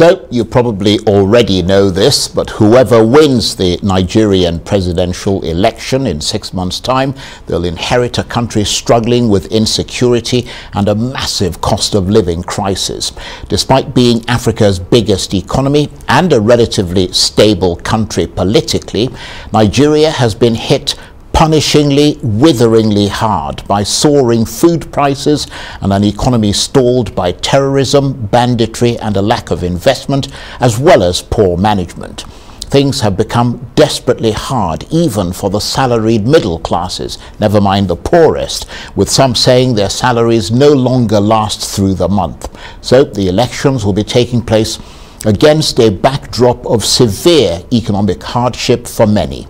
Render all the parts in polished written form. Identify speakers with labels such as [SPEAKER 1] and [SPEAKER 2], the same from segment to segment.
[SPEAKER 1] So you probably already know this, but whoever wins the Nigerian presidential election in 6 months' time, they'll inherit a country struggling with insecurity and a massive cost of living crisis. Despite being Africa's biggest economy and a relatively stable country politically, Nigeria has been hit punishingly, witheringly hard by soaring food prices and an economy stalled by terrorism, banditry and a lack of investment, as well as poor management. Things have become desperately hard even for the salaried middle classes, never mind the poorest, with some saying their salaries no longer last through the month. So the elections will be taking place against a backdrop of severe economic hardship for many,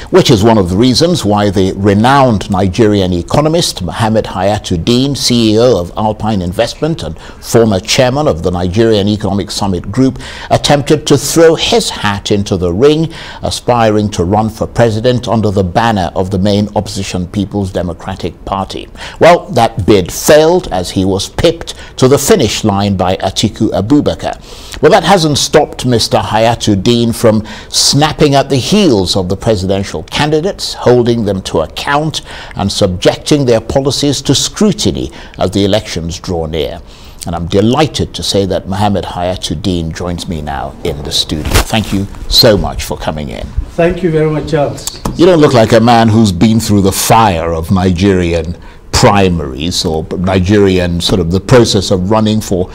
[SPEAKER 1] which is one of the reasons why the renowned Nigerian economist Mohammed Hayatu Deen, CEO of Alpine Investment and former chairman of the Nigerian Economic Summit Group, attempted to throw his hat into the ring, aspiring to run for president under the banner of the main opposition People's Democratic Party. Well, that bid failed as he was pipped to the finish line by Atiku Abubakar. Well, that hasn't stopped Mr. Hayatu Deen from snapping at the heels of the presidential candidates, holding them to account and subjecting their policies to scrutiny as the elections draw near. And I'm delighted to say that Mohammed Hayatu Deen joins me now in the studio. Thank you so much for coming in.
[SPEAKER 2] Thank you very much, Charles.
[SPEAKER 1] You don't look like a man who's been through the fire of Nigerian primaries or Nigerian sort of the process of running for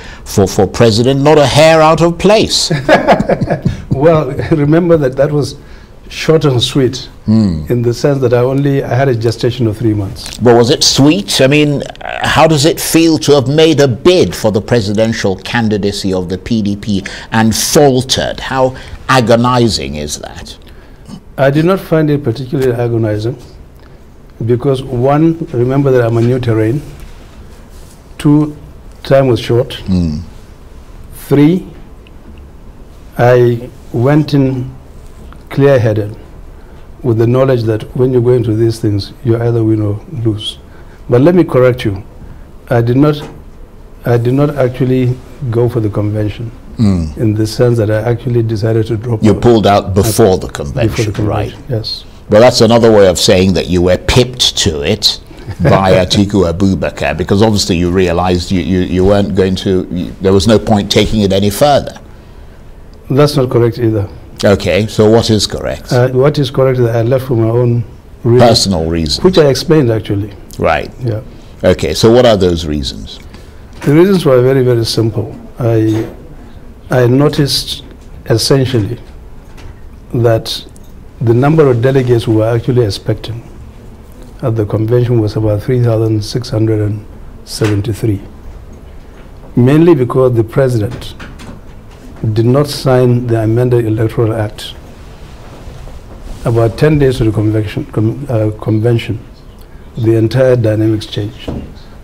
[SPEAKER 1] president. Not a hair out of place.
[SPEAKER 2] Well, remember that was short and sweet in the sense that I had a gestation of 3 months.
[SPEAKER 1] But was it sweet? I mean, how does it feel to have made a bid for the presidential candidacy of the PDP and faltered? How agonizing is that?
[SPEAKER 2] I did not find it particularly agonizing because, one, remember that I'm a new terrain. Two, time was short. Three, I went in clear-headed with the knowledge that when you go into these things, you either win or lose. But let me correct you. I did not actually go for the convention in the sense that I actually decided to drop out.
[SPEAKER 1] You pulled out before the convention,
[SPEAKER 2] before the convention,
[SPEAKER 1] right?
[SPEAKER 2] Yes.
[SPEAKER 1] Well, that's another way of saying that you were pipped to it by Atiku Abubakar, because obviously you realized you weren't going to, there was no point taking it any further.
[SPEAKER 2] That's not correct either.
[SPEAKER 1] Okay, so what is correct?
[SPEAKER 2] What is correct is that I left for my own reasons,
[SPEAKER 1] personal reasons.
[SPEAKER 2] which I explained actually.
[SPEAKER 1] Right.
[SPEAKER 2] Yeah.
[SPEAKER 1] Okay, so what are those reasons?
[SPEAKER 2] The reasons were very, very simple. I noticed essentially that the number of delegates we were actually expecting at the convention was about 3,673, mainly because the president did not sign the amended Electoral Act. About 10 days to the convention, the entire dynamics changed.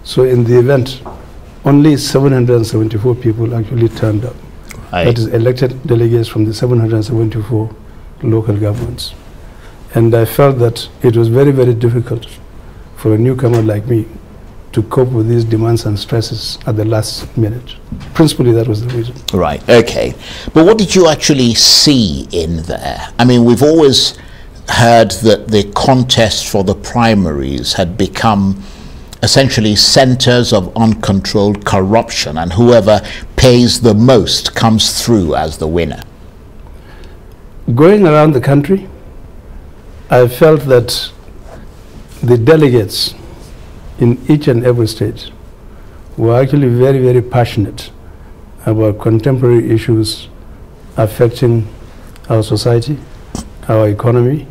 [SPEAKER 2] So in the event, only 774 people actually turned up. That is elected delegates from the 774 local governments. And I felt that it was very, very difficult for a newcomer like me to cope with these demands and stresses at the last minute. Principally, that was the reason.
[SPEAKER 1] Right, okay. But what did you actually see in there? I mean, we've always heard that the contest for the primaries had become essentially centers of uncontrolled corruption, and whoever pays the most comes through as the winner.
[SPEAKER 2] Going around the country, I felt that the delegates in each and every state were actually very, very passionate about contemporary issues affecting our society, our economy,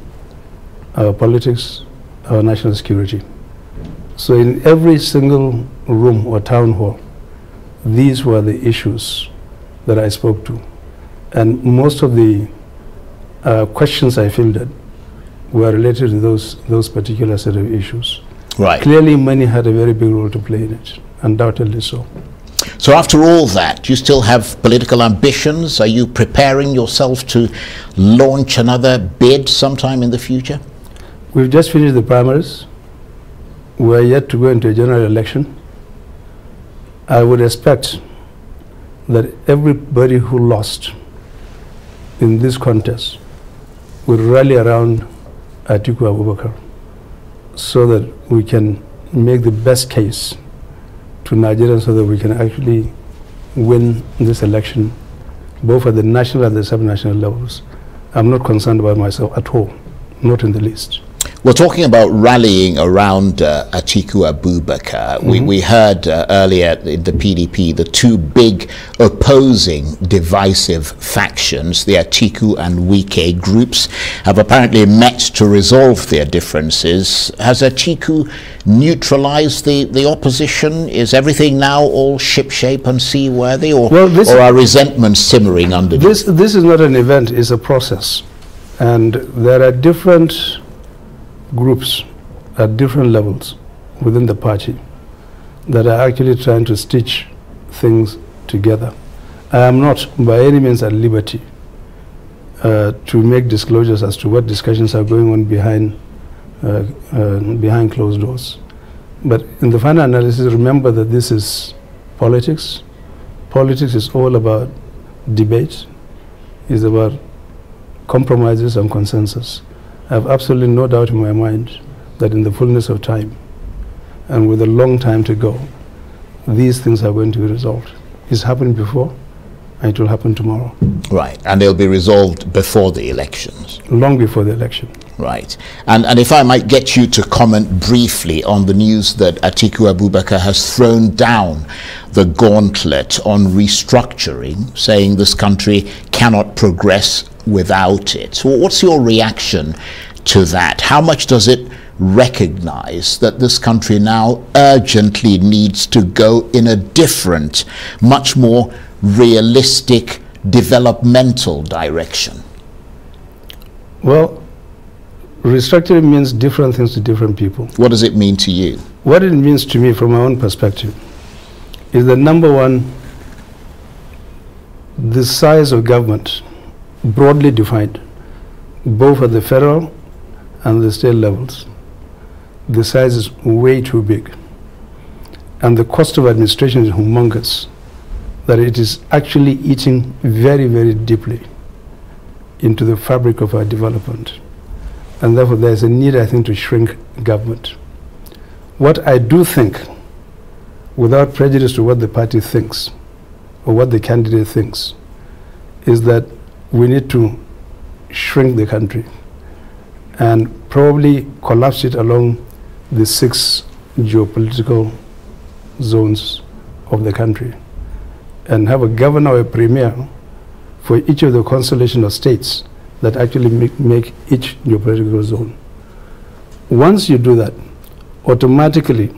[SPEAKER 2] our politics, our national security. So in every single room or town hall, these were the issues that I spoke to. And most of the questions I fielded were related to those particular set of issues.
[SPEAKER 1] Right.
[SPEAKER 2] Clearly, money had a very big role to play in it, undoubtedly so.
[SPEAKER 1] So after all that, do you still have political ambitions? Are you preparing yourself to launch another bid sometime in the future?
[SPEAKER 2] We've just finished the primaries. We're yet to go into a general election. I would expect that everybody who lost in this contest will rally around Atiku Abubakar so that we can make the best case to Nigerians so that we can actually win this election, both at the national and the sub-national levels. I'm not concerned about myself at all, not in the least.
[SPEAKER 1] We're talking about rallying around Atiku Abubakar. We heard earlier in the PDP, the two big opposing divisive factions, the Atiku and Wike groups, have apparently met to resolve their differences. Has Atiku neutralized the opposition? Is everything now all shipshape and seaworthy, or are resentments simmering under
[SPEAKER 2] this? This is not an event, it's a process. And there are different groups at different levels within the party that are actually trying to stitch things together. I am not by any means at liberty to make disclosures as to what discussions are going on behind closed doors. But in the final analysis, remember that this is politics. Politics is all about debate. It's about compromises and consensus. I have absolutely no doubt in my mind that in the fullness of time, and with a long time to go, these things are going to be resolved. It's happened before, and it will happen tomorrow.
[SPEAKER 1] Right, and they'll be resolved before the elections.
[SPEAKER 2] Long before the election.
[SPEAKER 1] Right, and if I might get you to comment briefly on the news that Atiku Abubakar has thrown down the gauntlet on restructuring, saying this country cannot progress without it. So what's your reaction to that? How much does it recognize that this country now urgently needs to go in a different, much more realistic, developmental direction?
[SPEAKER 2] Well, restructuring means different things to different people.
[SPEAKER 1] What does it mean to you?
[SPEAKER 2] What it means to me, from my own perspective, is that number one, the size of government, broadly defined, both at the federal and the state levels, the size is way too big. And the cost of administration is humongous, that it is actually eating very, very deeply into the fabric of our development. And therefore there is a need, I think, to shrink government. What I do think, without prejudice to what the party thinks or what the candidate thinks, is that we need to shrink the country and probably collapse it along the 6 geopolitical zones of the country and have a governor or a premier for each of the constellation of states that actually make each geopolitical zone. Once you do that, automatically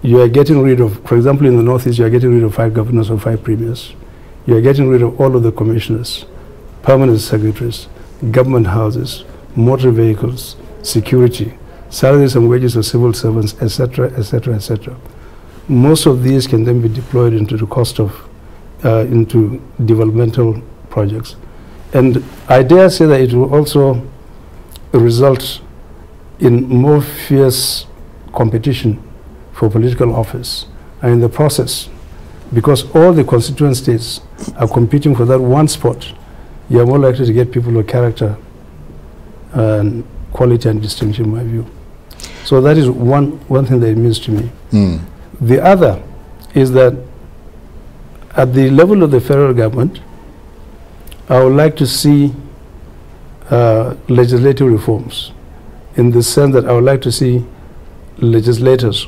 [SPEAKER 2] you are getting rid of, for example, in the Northeast, you are getting rid of 5 governors or 5 premiers. You are getting rid of all of the commissioners, permanent secretaries, government houses, motor vehicles, security, salaries and wages of civil servants, etc., etc., etc. Most of these can then be deployed into the cost of, into developmental projects. And I dare say that it will also result in more fierce competition for political office. And in the process, because all the constituent states are competing for that one spot, you are more likely to get people of character and quality and distinction, in my view. So that is one thing that it means to me. The other is that at the level of the federal government, I would like to see legislative reforms, in the sense that I would like to see legislators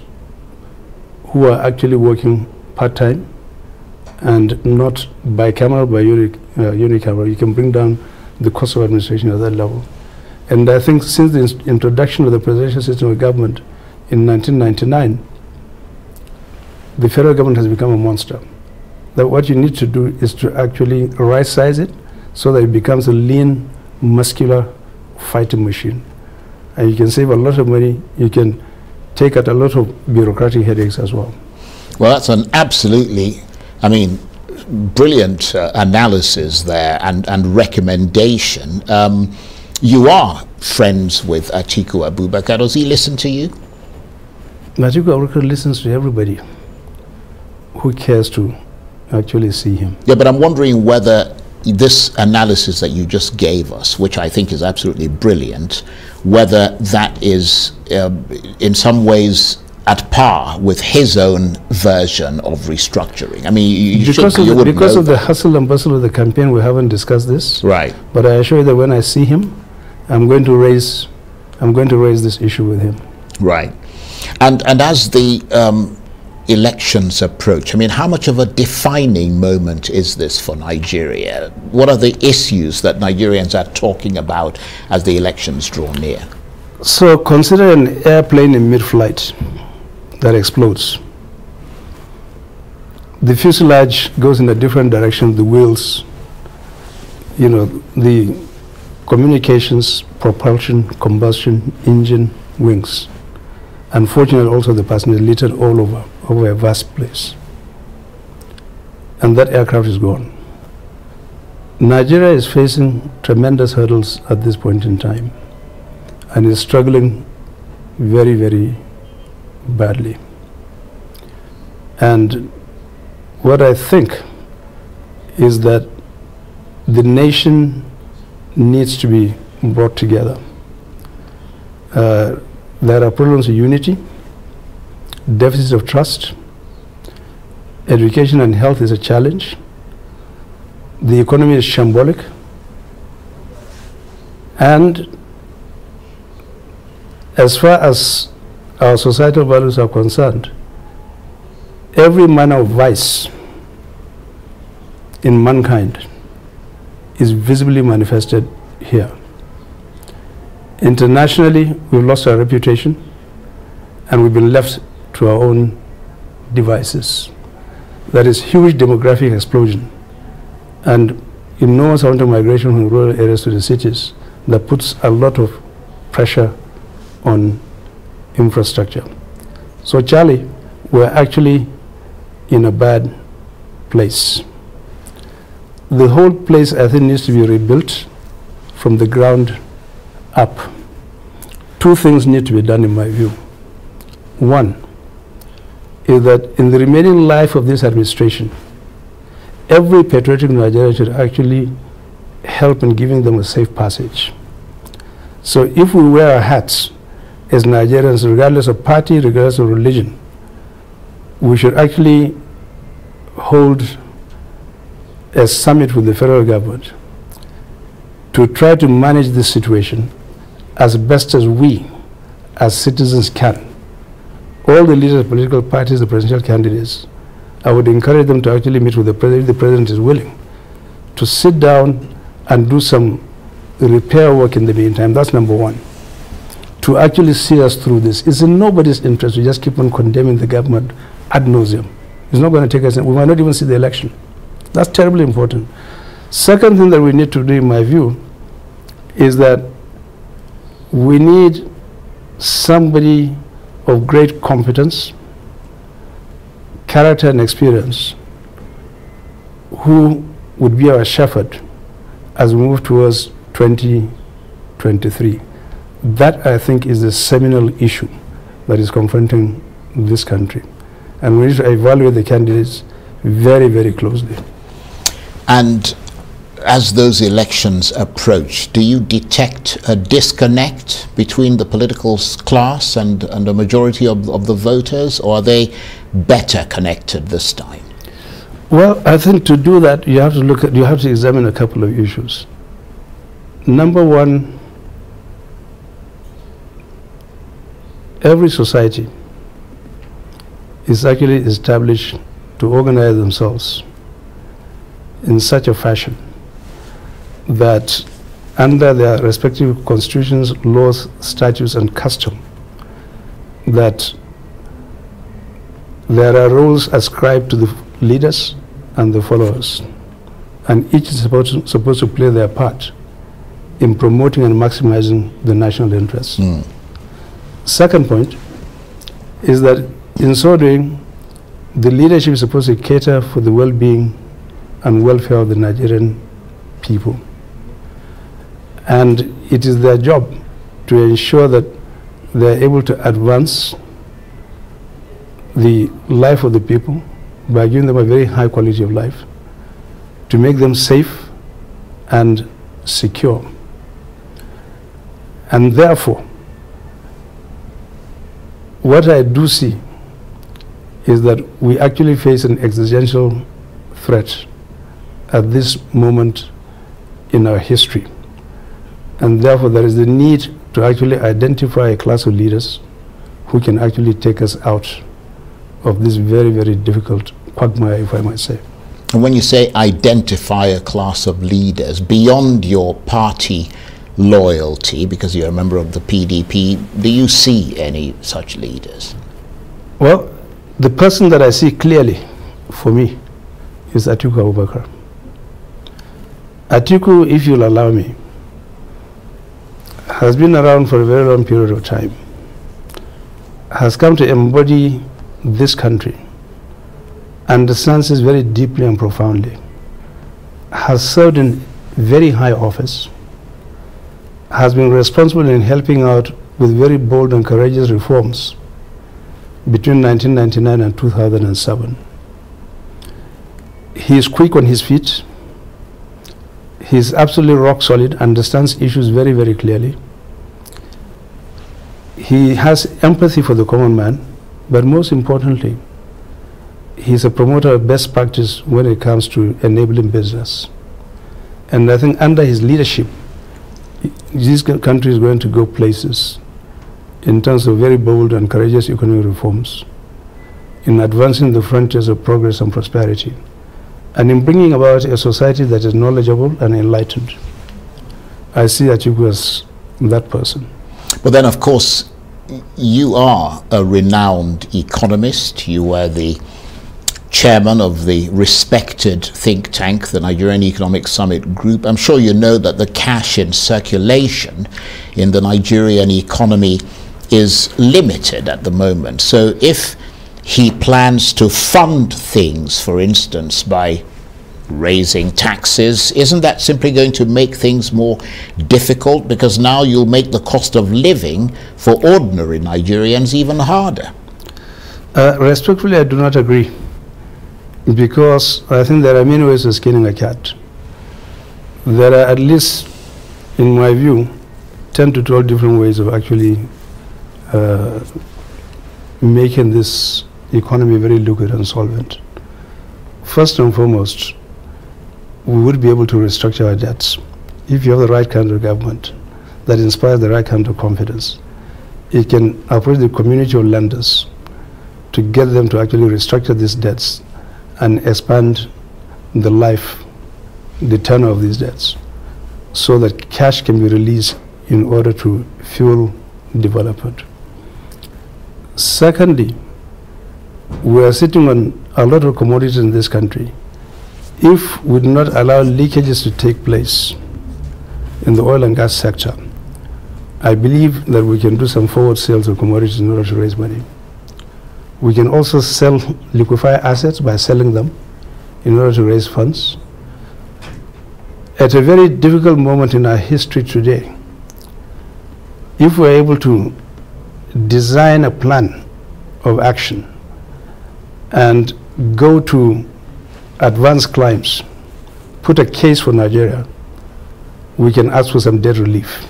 [SPEAKER 2] who are actually working part-time and not bicameral, by unicameral. You can bring down the cost of administration at that level. And I think since the introduction of the presidential system of government in 1999, the federal government has become a monster. That what you need to do is to actually right-size it so that it becomes a lean, muscular fighting machine. And you can save a lot of money. You can take out a lot of bureaucratic headaches as well.
[SPEAKER 1] Well, that's an absolutely, I mean, brilliant analysis there and recommendation. You are friends with Atiku Abubakar. Does he listen to you?
[SPEAKER 2] Atiku Abubakar listens to everybody who cares to actually see him.
[SPEAKER 1] Yeah, but I'm wondering whether this analysis that you just gave us, which I think is absolutely brilliant, whether that is in some ways at par with his own version of restructuring. I mean,
[SPEAKER 2] because of the hustle and bustle of the campaign, we haven't discussed this.
[SPEAKER 1] Right.
[SPEAKER 2] But I assure you that when I see him, I'm going to raise this issue with him.
[SPEAKER 1] Right. And as the elections approach, I mean, how much of a defining moment is this for Nigeria? What are the issues that Nigerians are talking about as the elections draw near?
[SPEAKER 2] So consider an airplane in mid-flight that explodes. The fuselage goes in a different direction, the wheels, you know, the communications, propulsion, combustion, engine, wings. Unfortunately, also the passenger littered all over a vast place. And that aircraft is gone. Nigeria is facing tremendous hurdles at this point in time and is struggling very, very badly. And what I think is that the nation needs to be brought together. There are problems of unity, deficits of trust, education and health is a challenge, the economy is shambolic, and as far as our societal values are concerned, every manner of vice in mankind is visibly manifested here. Internationally, we've lost our reputation and we've been left to our own devices. That is huge demographic explosion and enormous amount of migration from rural areas to the cities that puts a lot of pressure on infrastructure. So Charlie, we're actually in a bad place. The whole place, I think, needs to be rebuilt from the ground up. Two things need to be done in my view. One is that in the remaining life of this administration, every patriotic Nigerian should actually help in giving them a safe passage. So if we wear our hats as Nigerians, regardless of party, regardless of religion, we should actually hold a summit with the federal government to try to manage this situation as best as we, as citizens, can. All the leaders of political parties, the presidential candidates, I would encourage them to actually meet with the president, if the president is willing, to sit down and do some repair work in the meantime. That's number one. To actually see us through this. It's in nobody's interest to just keep on condemning the government ad nauseum. It's not going to take us, we might not even see the election. That's terribly important. Second thing that we need to do, in my view, is that we need somebody of great competence, character and experience who would be our shepherd as we move towards 2023. That, I think, is the seminal issue that is confronting this country. And we need to evaluate the candidates very, very closely.
[SPEAKER 1] And as those elections approach, do you detect a disconnect between the political class and a majority of the voters, or are they better connected this time?
[SPEAKER 2] Well, I think to do that, you have to examine a couple of issues. Number one, every society is actually established to organize themselves in such a fashion that under their respective constitutions, laws, statutes, and custom, that there are roles ascribed to the leaders and the followers, and each is supposed to play their part in promoting and maximizing the national interests. Second point is that in so doing, the leadership is supposed to cater for the well-being and welfare of the Nigerian people. And it is their job to ensure that they are able to advance the life of the people, by giving them a very high quality of life, to make them safe and secure. And therefore, what I do see is that we actually face an existential threat at this moment in our history. And therefore, there is the need to actually identify a class of leaders who can actually take us out of this very, very difficult quagmire, if I might say.
[SPEAKER 1] And when you say identify a class of leaders, beyond your party loyalty, because you're a member of the PDP, do you see any such leaders?
[SPEAKER 2] Well, the person that I see clearly for me is Atiku Abubakar. Atiku, if you'll allow me, has been around for a very long period of time, has come to embody this country, understands it very deeply and profoundly, has served in very high office, has been responsible in helping out with very bold and courageous reforms between 1999 and 2007. He is quick on his feet. He is absolutely rock solid, understands issues very, very clearly. He has empathy for the common man, but most importantly, he's a promoter of best practice when it comes to enabling business. And I think under his leadership, this country is going to go places in terms of very bold and courageous economic reforms, in advancing the frontiers of progress and prosperity, and in bringing about a society that is knowledgeable and enlightened. I see Atiku as that person.
[SPEAKER 1] But then, of course, you are a renowned economist. You were the chairman of the respected think tank, the Nigerian Economic Summit Group. I'm sure you know that the cash in circulation in the Nigerian economy is limited at the moment. So if he plans to fund things, for instance, by raising taxes, isn't that simply going to make things more difficult? Because now you'll make the cost of living for ordinary Nigerians even harder.
[SPEAKER 2] Respectfully, I do not agree, because I think there are many ways of skinning a cat. There are, at least in my view, 10 to 12 different ways of actually making this economy very liquid and solvent. First and foremost, we would be able to restructure our debts. If you have the right kind of government that inspires the right kind of confidence, it can approach the community of lenders to get them to actually restructure these debts and expand the life, the tenor of these debts, so that cash can be released in order to fuel development. Secondly, we are sitting on a lot of commodities in this country. If we do not allow leakages to take place in the oil and gas sector, I believe that we can do some forward sales of commodities in order to raise money. We can also liquefy assets by selling them in order to raise funds. At a very difficult moment in our history today, if we're able to design a plan of action and go to advanced climes, put a case for Nigeria, we can ask for some debt relief.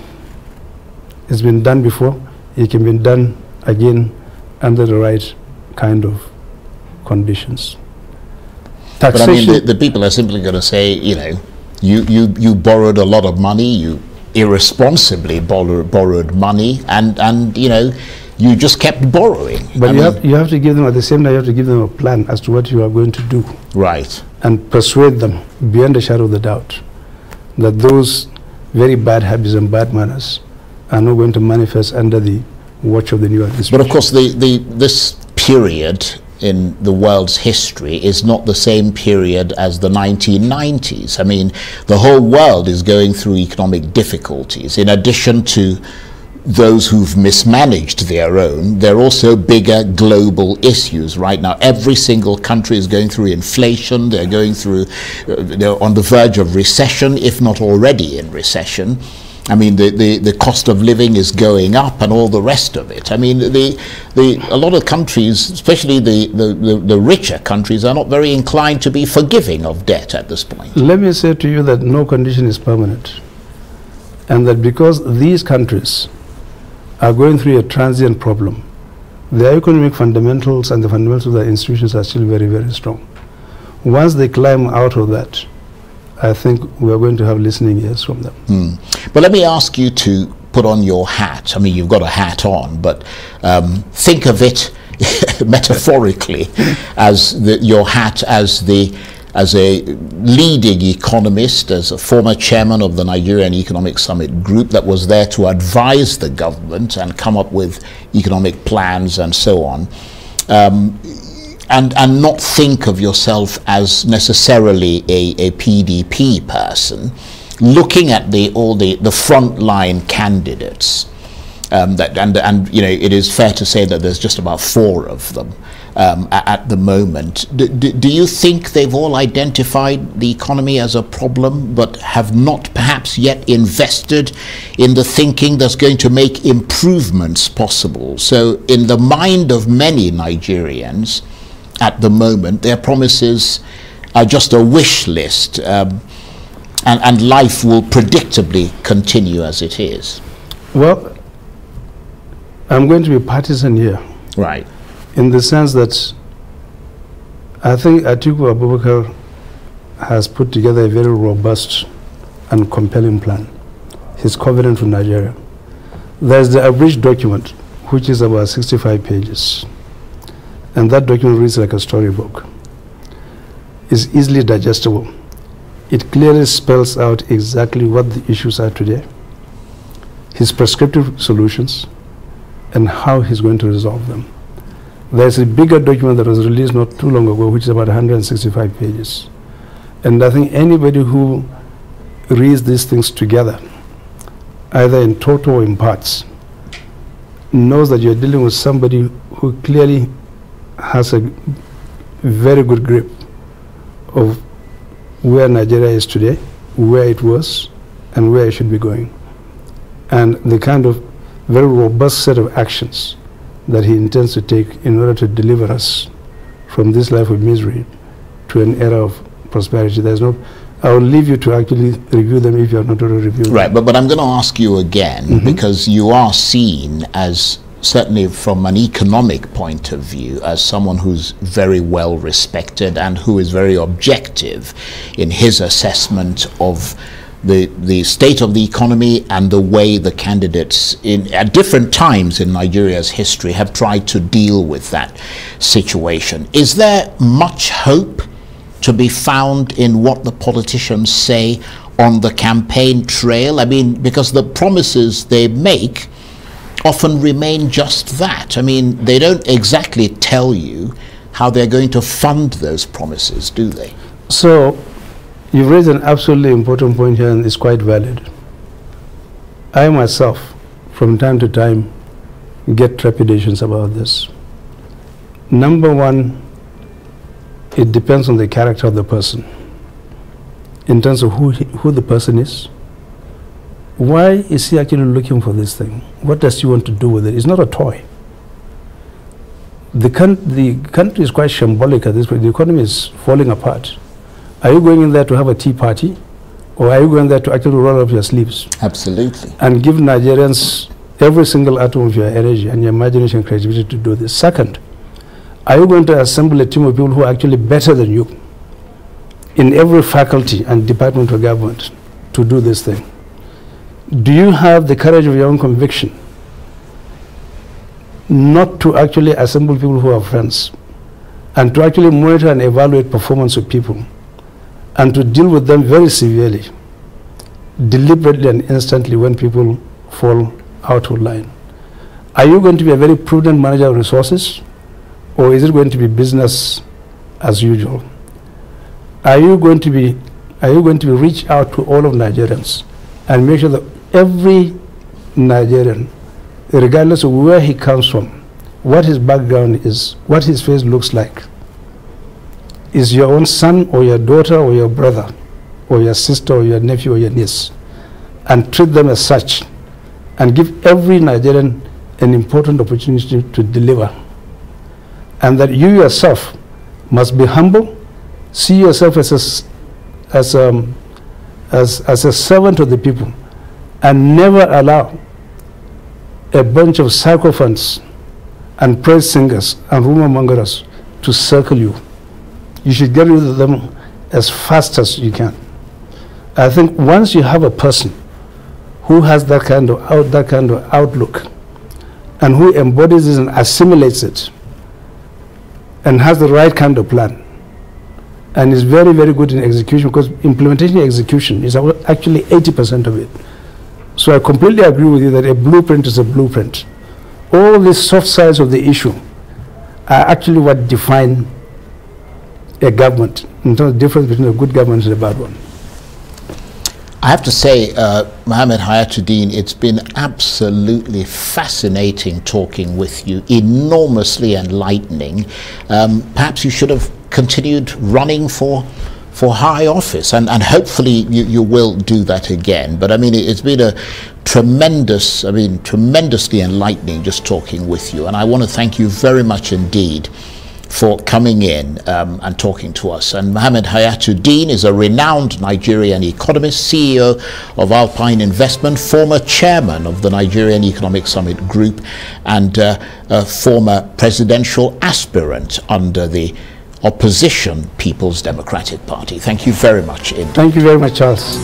[SPEAKER 2] It's been done before, it can be done again under the right kind of conditions. Taxation.
[SPEAKER 1] But I mean, the people are simply going to say, you know, you borrowed a lot of money, you irresponsibly borrowed money, and you know, you just kept borrowing.
[SPEAKER 2] But you have to give them, at the same time, you have to give them a plan as to what you are going to do.
[SPEAKER 1] Right.
[SPEAKER 2] And persuade them, beyond a shadow of the doubt, that those very bad habits and bad manners are not going to manifest under the watch of the new administration.
[SPEAKER 1] But of course, this period in the world's history is not the same period as the 1990s. I mean, the whole world is going through economic difficulties. In addition to those who've mismanaged their own, there are also bigger global issues right now. Every single country is going through inflation. They're going through, they're on the verge of recession, if not already in recession. I mean, the cost of living is going up and all the rest of it. I mean, a lot of countries, especially the richer countries, are not very inclined to be forgiving of debt at this point.
[SPEAKER 2] Let me say to you that no condition is permanent. And that because these countries are going through a transient problem, their economic fundamentals and the fundamentals of their institutions are still very, very strong. Once they climb out of that, I think we are going to have listening ears from them.
[SPEAKER 1] But let me ask you to put on your hat. I mean, you've got a hat on, but think of it metaphorically as your hat as a leading economist, as a former chairman of the Nigerian Economic Summit Group that was there to advise the government and come up with economic plans and so on. And not think of yourself as necessarily a PDP person, looking at all the frontline candidates, and you know, it is fair to say that there's just about 4 of them at the moment. Do you think they've all identified the economy as a problem, but have not perhaps yet invested in the thinking that's going to make improvements possible? So in the mind of many Nigerians, at the moment, their promises are just a wish list, and life will predictably continue as it is.
[SPEAKER 2] Well, I'm going to be partisan here.
[SPEAKER 1] Right.
[SPEAKER 2] In the sense that I think Atiku Abubakar has put together a very robust and compelling plan. His Covenant for Nigeria. There's the abridged document, which is about 65 pages. And that document reads like a storybook. It's easily digestible. It clearly spells out exactly what the issues are today, his prescriptive solutions, and how he's going to resolve them. There's a bigger document that was released not too long ago, which is about 165 pages. And I think anybody who reads these things together, either in total or in parts, knows that you're dealing with somebody who clearly has a very good grip of where Nigeria is today, where it was, and where it should be going, and the kind of very robust set of actions that he intends to take in order to deliver us from this life of misery to an era of prosperity. There's no, I will leave you to actually review them if you have not already reviewed them.
[SPEAKER 1] Right, but I'm going to ask you again, because you are seen as, certainly from an economic point of view, as someone who's very well respected and who is very objective in his assessment of the state of the economy and the way the candidates at different times in Nigeria's history have tried to deal with that situation. Is there much hope to be found in what the politicians say on the campaign trail? I mean, because the promises they make often remain just that. I mean, they don't exactly tell you how they're going to fund those promises, do they?
[SPEAKER 2] So, you've raised an absolutely important point here, and it's quite valid. I myself, from time to time, get trepidations about this. Number one, it depends on the character of the person, in terms of who the person is. Why is he actually looking for this thing? What does he want to do with it? It's not a toy. The country is quite shambolic at this point. The economy is falling apart. Are you going in there to have a tea party? Or are you going there to actually roll up your sleeves?
[SPEAKER 1] Absolutely.
[SPEAKER 2] And give Nigerians every single atom of your energy and your imagination and creativity to do this? Second, are you going to assemble a team of people who are actually better than you in every faculty and department of government to do this thing? Do you have the courage of your own conviction not to actually assemble people who are friends and to actually monitor and evaluate performance of people and to deal with them very severely, deliberately and instantly when people fall out of line? Are you going to be a very prudent manager of resources, or is it going to be business as usual? Are you going to reach out to all of Nigerians and make sure that every Nigerian, regardless of where he comes from, what his background is, what his face looks like, is your own son or your daughter or your brother or your sister or your nephew or your niece, and treat them as such, and give every Nigerian an important opportunity to deliver. And that you yourself must be humble, see yourself as a servant of the people, and never allow a bunch of sycophants and praise singers and rumor mongers to circle you. You should get rid of them as fast as you can. I think once you have a person who has that kind of outlook and who embodies it and assimilates it and has the right kind of plan and is very, very good in execution, because implementation and execution is actually 80% of it. So I completely agree with you that a blueprint is a blueprint. All these soft sides of the issue are actually what define a government, in terms of the difference between a good government and a bad one.
[SPEAKER 1] I have to say, Mohammed Hayatu Deen, it's been absolutely fascinating talking with you, enormously enlightening. Perhaps you should have continued running for high office, and hopefully you will do that again. But I mean, it's been a tremendous, tremendously enlightening just talking with you, and I want to thank you very much indeed for coming in and talking to us. And Mohammed Hayatu Deen is a renowned Nigerian economist, CEO of Alpine Investment, former chairman of the Nigerian Economic Summit Group, and a former presidential aspirant under the opposition People's Democratic Party. Thank you very much indeed.
[SPEAKER 2] Thank you very much, Charles.